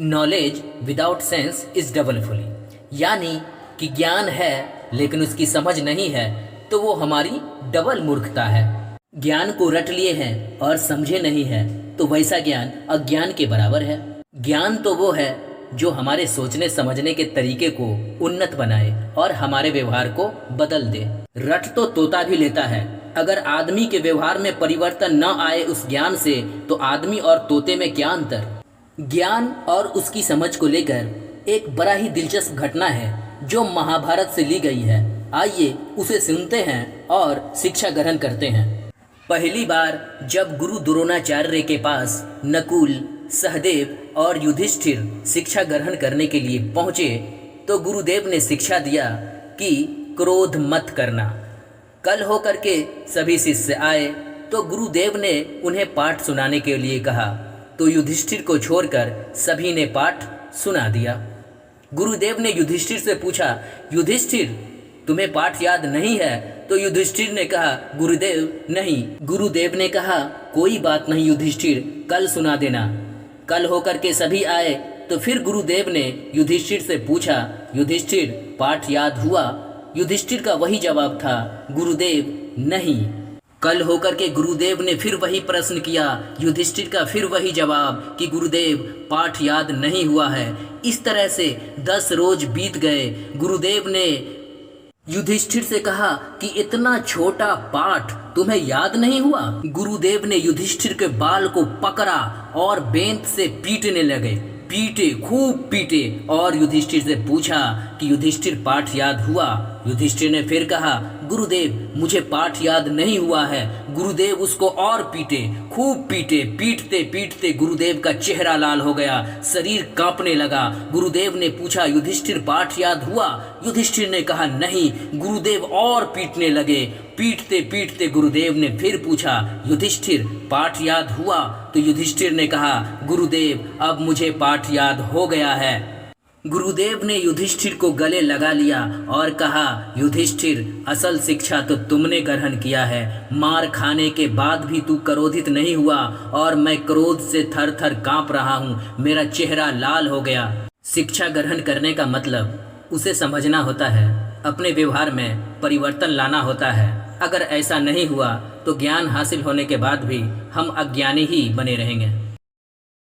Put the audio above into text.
Knowledge without sense is double fully, यानी कि ज्ञान है लेकिन उसकी समझ नहीं है तो वो हमारी डबल मूर्खता है। ज्ञान को रट लिए हैं और समझे नहीं है तो वैसा ज्ञान अज्ञान के बराबर है। ज्ञान तो वो है जो हमारे सोचने समझने के तरीके को उन्नत बनाए और हमारे व्यवहार को बदल दे। रट तो तोता भी लेता है। अगर आदमी के व्यवहार में परिवर्तन न आए उस ज्ञान से तो आदमी और तोते में क्या अंतर। ज्ञान और उसकी समझ को लेकर एक बड़ा ही दिलचस्प घटना है जो महाभारत से ली गई है। आइए उसे सुनते हैं और शिक्षा ग्रहण करते हैं। पहली बार जब गुरु द्रोणाचार्य के पास नकुल, सहदेव और युधिष्ठिर शिक्षा ग्रहण करने के लिए पहुँचे तो गुरुदेव ने शिक्षा दिया कि क्रोध मत करना। कल होकर के सभी शिष्य आए तो गुरुदेव ने उन्हें पाठ सुनाने के लिए कहा तो युधिष्ठिर को छोड़कर सभी ने पाठ सुना दिया। गुरुदेव ने युधिष्ठिर से पूछा, युधिष्ठिर तुम्हें पाठ याद नहीं है? तो युधिष्ठिर ने कहा, गुरुदेव नहीं। गुरुदेव ने कहा, कोई बात नहीं युधिष्ठिर, कल सुना देना। कल होकर के सभी आए तो फिर गुरुदेव ने युधिष्ठिर से पूछा, युधिष्ठिर पाठ याद हुआ? युधिष्ठिर का वही जवाब था, गुरुदेव नहीं। कल होकर के गुरुदेव ने फिर वही प्रश्न किया, युधिष्ठिर का फिर वही जवाब कि गुरुदेव पाठ याद नहीं हुआ है। इस तरह से 10 रोज बीत गए। गुरुदेव ने युधिष्ठिर से कहा कि इतना छोटा पाठ तुम्हें याद नहीं हुआ? गुरुदेव ने युधिष्ठिर के बाल को पकड़ा और बेंत से पीटने लगे। पीटे, खूब पीटे और युधिष्ठिर से पूछा कि युधिष्ठिर पाठ याद हुआ? युधिष्ठिर ने फिर कहा, गुरुदेव मुझे पाठ याद नहीं हुआ है। गुरुदेव उसको और पीटे, खूब पीटे। पीटते पीटते गुरुदेव का चेहरा लाल हो गया, शरीर कांपने लगा। गुरुदेव ने पूछा, युधिष्ठिर पाठ याद हुआ? युधिष्ठिर ने कहा नहीं। गुरुदेव और पीटने लगे। पीटते पीटते गुरुदेव ने फिर पूछा, युधिष्ठिर पाठ याद हुआ? तो युधिष्ठिर ने कहा, गुरुदेव अब मुझे पाठ याद हो गया है। गुरुदेव ने युधिष्ठिर को गले लगा लिया और कहा, युधिष्ठिर असल शिक्षा तो तुमने ग्रहण किया है। मार खाने के बाद भी तू क्रोधित नहीं हुआ और मैं क्रोध से थर थर कांप रहा हूँ। मेरा चेहरा लाल हो गया। शिक्षा ग्रहण करने का मतलब उसे समझना होता है, अपने व्यवहार में परिवर्तन लाना होता है। अगर ऐसा नहीं हुआ तो ज्ञान हासिल होने के बाद भी हम अज्ञानी ही बने रहेंगे।